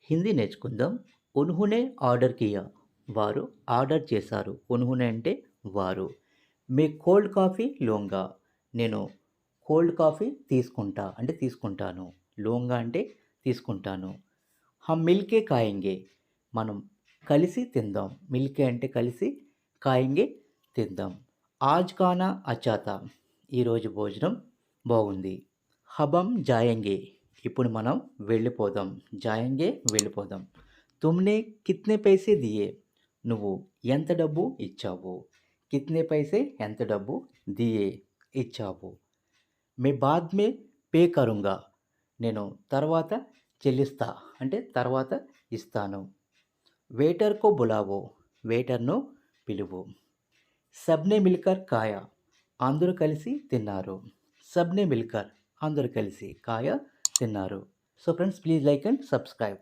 హిందీ నేర్చుకుందాం. ఉన్హోనే order Kia. వారు order చేశారు. ఉన్హోనే అంటే వారు. మే కోల్డ్ కాఫీ లూంగా. నేను కోల్డ్ కాఫీ తీసుకుంటా అంటే తీసుకుంటాను. లూంగా అంటే తీసుకుంటాను. హమ్ మిల్కే ఖాయేంగే. మనం కలిసి తిందాం. మిల్కే అంటే కలిసి, ఖాయేంగే తిందాం. ఆజ్ ఖానా అచ్చా థా. ఈరోజు భోజనం బాగుంది. హబ్ హమ్ జాయేంగే. ఇప్పుడు మనం వెళ్ళిపోదాం. జాయేంగే వెళ్ళిపోదాం. తుమ్నే కిత్నే పైసే దియే. నువ్వు ఎంత డబ్బు ఇచ్చావు? కిత్నే పైసే ఎంత డబ్బు దియే ఇచ్చావు. మే బాద్ మే పే కరుంగా. నేను తర్వాత చెల్లిస్తా అంటే తర్వాత ఇస్తాను. వెయిటర్‌కో బులావో. వెయిటర్‌ను పిలువు. సబ్‌నే మిల్కర్ ఖాయా. అందరూ కలిసి తిన్నారు. సబ్‌నే మిల్కర్ అందరూ కలిసి ఖాయా తిన్నారు. So friends, please like and subscribe.